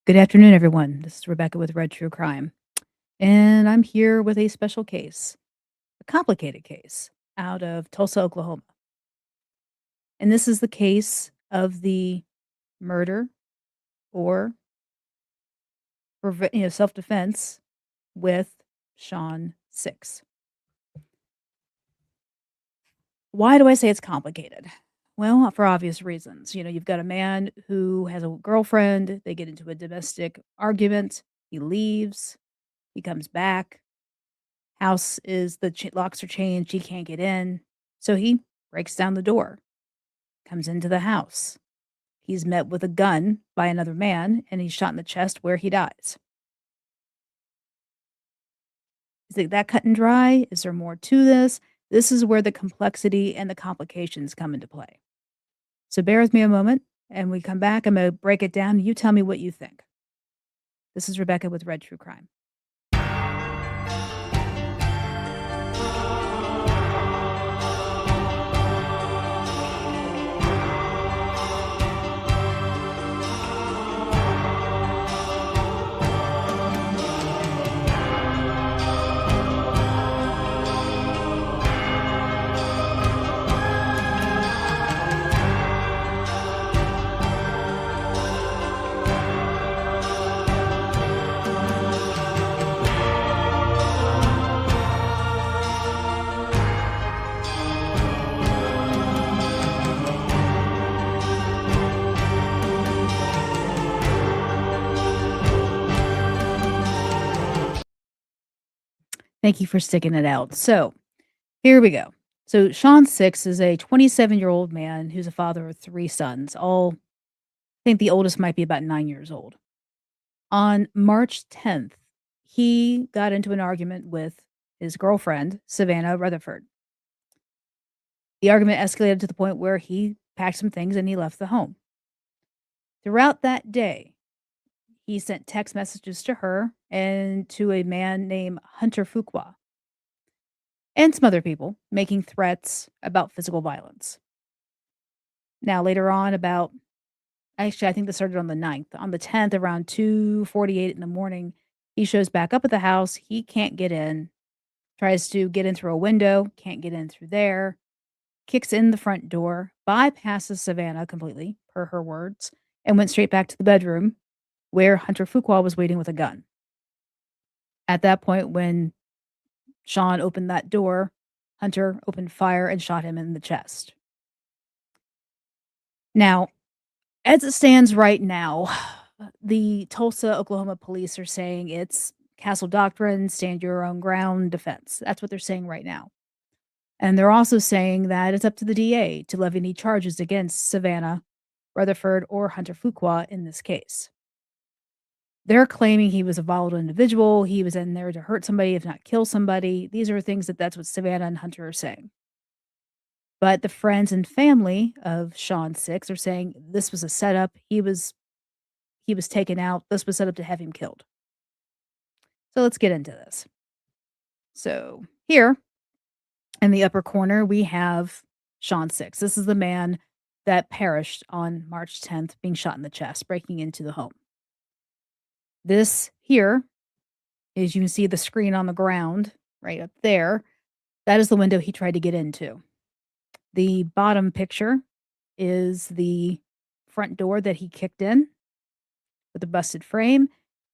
Good afternoon, everyone. This is Rebecca with Red True Crime, and I'm here with a special case, a complicated case out of Tulsa, Oklahoma. And this is the case of the murder or self defense with Sean Six. Why do I say it's complicated? Well, for obvious reasons. You've got a man who has a girlfriend, they get into a domestic argument, he leaves, he comes back. House is locks are changed, he can't get in, so he breaks down the door, comes into the house. He's met with a gun by another man, and he's shot in the chest where he dies. Is it that cut and dry? Is there more to this? This is where the complexity and the complications come into play. So bear with me a moment, and we come back, I'm gonna break it down, you tell me what you think. This is Rebecca with Red True Crime. Thank you for sticking it out. So, here we go. So, Sean Six is a 27-year-old man who's a father of 3 sons. I think the oldest might be about 9 years old. On March 10th, he got into an argument with his girlfriend, Savannah Rutherford. The argument escalated to the point where he packed some things and he left the home. Throughout that day, he sent text messages to her and to a man named Hunter Fuqua and some other people making threats about physical violence. Now, later on, I think this started on the 9th. On the 10th, around 2:48 in the morning, he shows back up at the house. He can't get in, tries to get in through a window, can't get in through there, kicks in the front door, bypasses Savannah completely, per her words, and went straight back to the bedroom where Hunter Fuqua was waiting with a gun. At that point, when Sean opened that door, Hunter opened fire and shot him in the chest. Now, as it stands right now, the Tulsa, Oklahoma police are saying it's castle doctrine, stand your own ground defense. That's what they're saying right now. And they're also saying that it's up to the DA to levy any charges against Savannah, Rutherford, or Hunter Fuqua in this case. They're claiming he was a volatile individual. He was in there to hurt somebody, if not kill somebody. These are things that's what Savannah and Hunter are saying. But the friends and family of Sean Six are saying this was a setup. He was taken out. This was set up to have him killed. So let's get into this. So here in the upper corner, we have Sean Six. This is the man that perished on March 10th, being shot in the chest, breaking into the home. This here is, you can see the screen on the ground right up there. That is the window he tried to get into. The bottom picture is the front door that he kicked in with a busted frame.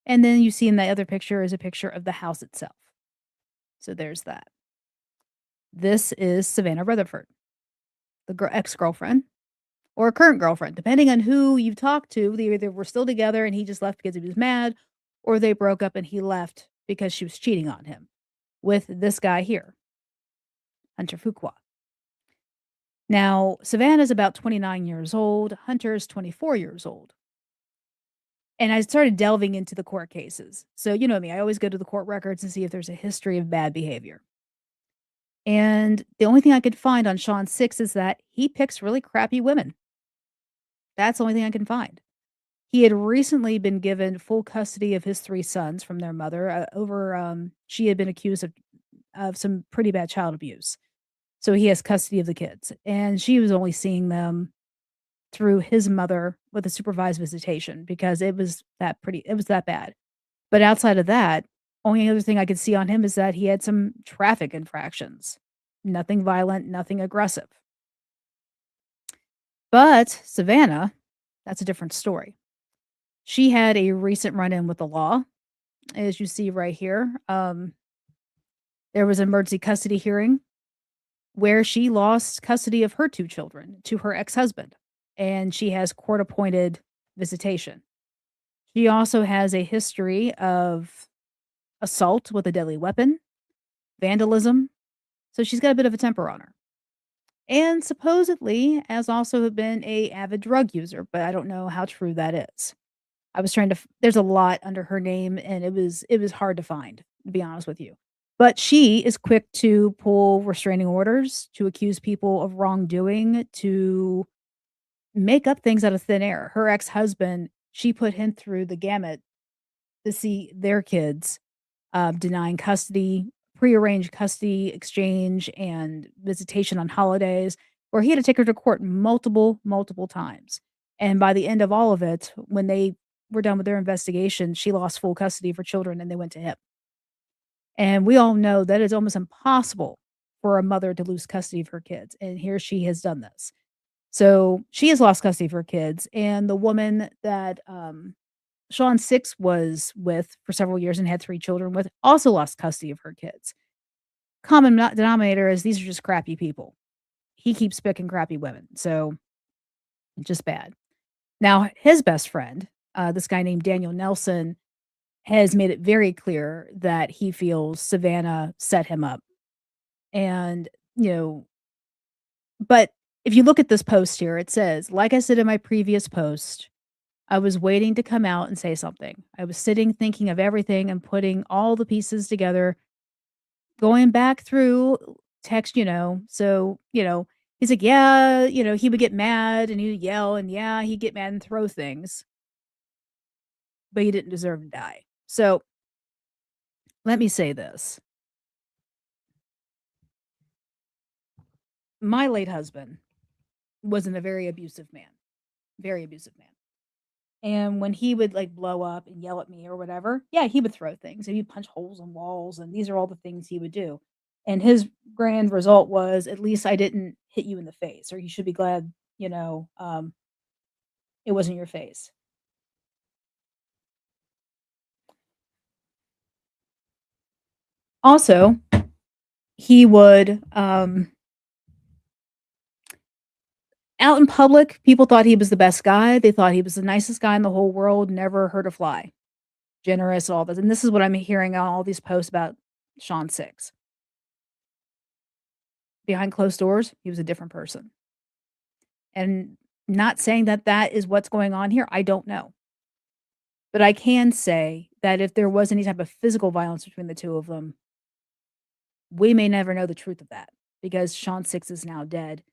And then you see in the other picture is a picture of the house itself. So there's that. This is Savannah Rutherford, the ex-girlfriend or current girlfriend, depending on who you've talked to. They either were still together and he just left because he was mad, or they broke up and he left because she was cheating on him with this guy here, Hunter Fuqua. Now, Savannah's about 29 years old, Hunter's 24 years old. And I started delving into the court cases. So, you know me, I always go to the court records and see if there's a history of bad behavior. And the only thing I could find on Sean Six is that he picks really crappy women. That's the only thing I can find. He had recently been given full custody of his 3 sons from their mother, she had been accused of some pretty bad child abuse. So he has custody of the kids, and she was only seeing them through his mother with a supervised visitation because it was that bad. But outside of that, only other thing I could see on him is that he had some traffic infractions. Nothing violent, nothing aggressive. But Savannah, that's a different story. She had a recent run-in with the law, as you see right here. There was an emergency custody hearing where she lost custody of her 2 children to her ex-husband, and she has court-appointed visitation. She also has a history of assault with a deadly weapon, vandalism, so she's got a bit of a temper on her. And supposedly has also been a avid drug user, but I don't know how true that is. I was trying to there's a lot under her name, and it was hard to find, to be honest with you. But she is quick to pull restraining orders, to accuse people of wrongdoing, to make up things out of thin air. Her ex-husband, she put him through the gamut to see their kids, denying custody, prearranged custody exchange, and visitation on holidays, where he had to take her to court multiple, multiple times. And by the end of all of it, when they were done with their investigation, she lost full custody of her children and they went to him. And we all know that it's almost impossible for a mother to lose custody of her kids. And here she has done this. So she has lost custody of her kids. And the woman that Sean Six was with for several years and had 3 children with also lost custody of her kids. Common denominator is these are just crappy people. He keeps picking crappy women. So just bad. Now, his best friend, this guy named Daniel Nelson, has made it very clear that he feels Savannah set him up. And, you know, but if you look at this post here, it says, like I said in my previous post, I was waiting to come out and say something. I was sitting thinking of everything and putting all the pieces together, going back through text, So, he's like, yeah, he would get mad and he would yell and yeah, he'd get mad and throw things, but he didn't deserve to die. So let me say this. My late husband wasn't a very abusive man. And when he would like blow up and yell at me or whatever, yeah, he would throw things and he'd punch holes in walls. And these are all the things he would do. And his grand result was at least I didn't hit you in the face, or you should be glad, it wasn't your face. Also, he would out in public, people thought he was the best guy. They thought he was the nicest guy in the whole world, never hurt a fly, generous, all this. And this is what I'm hearing on all these posts about Sean Six. Behind closed doors, he was a different person. And not saying that that is what's going on here, I don't know. But I can say that if there was any type of physical violence between the 2 of them, we may never know the truth of that because Sean Six is now dead.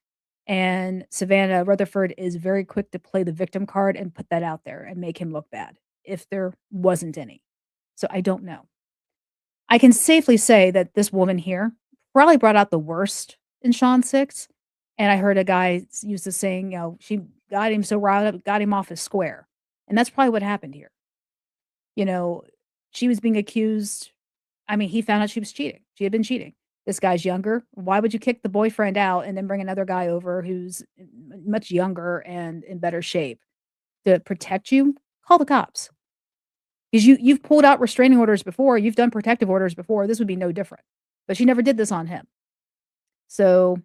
And Savannah Rutherford is very quick to play the victim card and put that out there and make him look bad if there wasn't any. So I don't know. I can safely say that this woman here probably brought out the worst in Sean Six. And I heard a guy use the saying, she got him so riled up, got him off his square. And that's probably what happened here. You know, she was being accused. I mean, he found out she was cheating. She had been cheating. This guy's younger. Why would you kick the boyfriend out and then bring another guy over who's much younger and in better shape to protect you? Call the cops. Because you've pulled out restraining orders before, you've done protective orders before, this would be no different. But she never did this on him. So,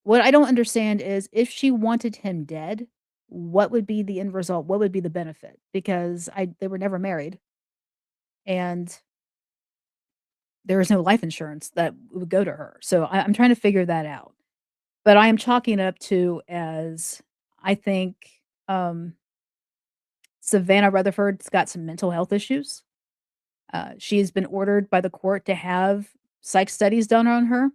what I don't understand is if she wanted him dead, what would be the end result? What would be the benefit? Because they were never married, and there was no life insurance that would go to her. So, I'm trying to figure that out. But I am chalking it up to as I think, um, Savannah Rutherford's got some mental health issues. She has been ordered by the court to have psych studies done on her.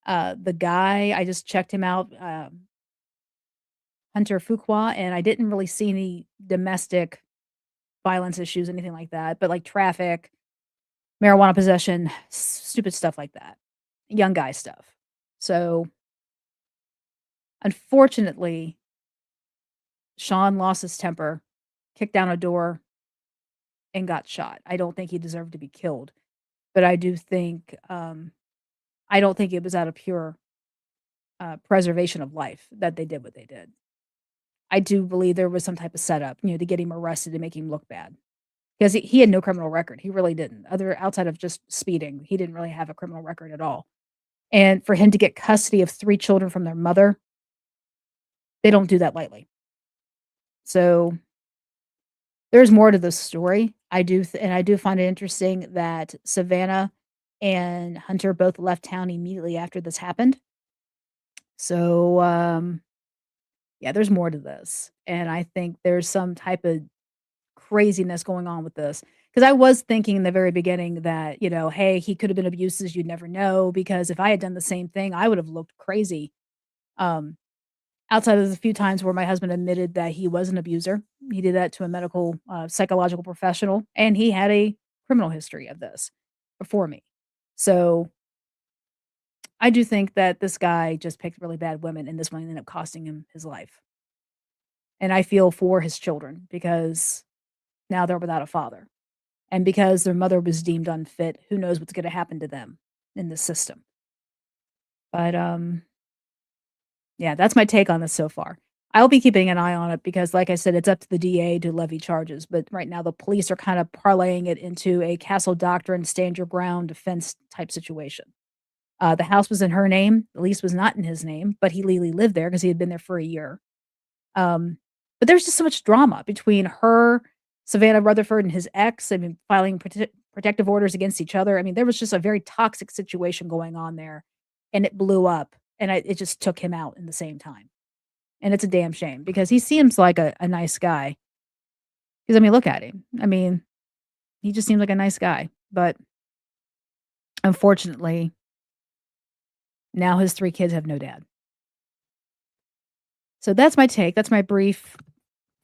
The guy, I just checked him out, Hunter Fuqua, and I didn't really see any domestic violence issues, anything like that, but like traffic, marijuana possession, stupid stuff like that. Young guy stuff. So, unfortunately, Sean lost his temper, kicked down a door, and got shot. I don't think he deserved to be killed, but I don't think it was out of pure, preservation of life that they did what they did. I do believe there was some type of setup, to get him arrested and make him look bad. 'Cause he had no criminal record, he really didn't. Other outside of just speeding, he didn't really have a criminal record at all. And for him to get custody of 3 children from their mother, they don't do that lightly. So, there's more to this story. I do find it interesting that Savannah and Hunter both left town immediately after this happened. So, yeah, there's more to this, and I think there's some type of craziness going on with this. Because I was thinking in the very beginning that, "Hey, he could have been abuses, you'd never know," because if I had done the same thing, I would have looked crazy. Um, Outside of the few times where my husband admitted that he was an abuser. He did that to a medical, psychological professional, and he had a criminal history of this before me. So, I do think that this guy just picked really bad women, and this one ended up costing him his life. And I feel for his children because now they're without a father. And because their mother was deemed unfit, who knows what's gonna happen to them in the system. But, yeah, that's my take on this so far. I'll be keeping an eye on it because, like I said, it's up to the DA to levy charges, but right now the police are kind of parlaying it into a Castle Doctrine, stand your ground defense type situation. The house was in her name, the lease was not in his name, but he legally lived there because he had been there for a year. Um, but there's just so much drama between her, Savannah Rutherford, and his ex. I mean, filing protective orders against each other. I mean, there was just a very toxic situation going on there, and it blew up, and it just took him out in the same time. And it's a damn shame because he seems like a nice guy. Because I mean, look at him. I mean, he just seems like a nice guy. But unfortunately, now his 3 kids have no dad. So that's my take. That's my brief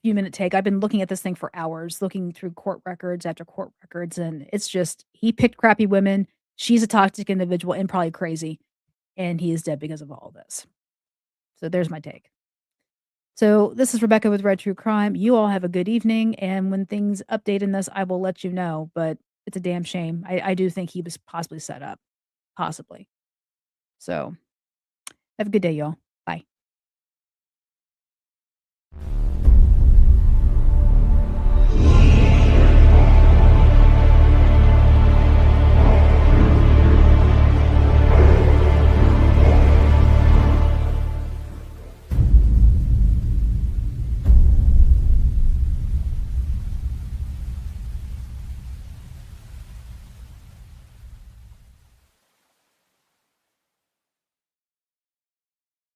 few-minute take. I've been looking at this thing for hours, looking through court records after court records, and it's just he picked crappy women, she's a toxic individual and probably crazy, and he is dead because of all this. So there's my take. So this is Rebecca with Red True Crime. You all have a good evening, and when things update in this, I will let you know, but it's a damn shame. I do think he was possibly set up, possibly. So have a good day, y'all.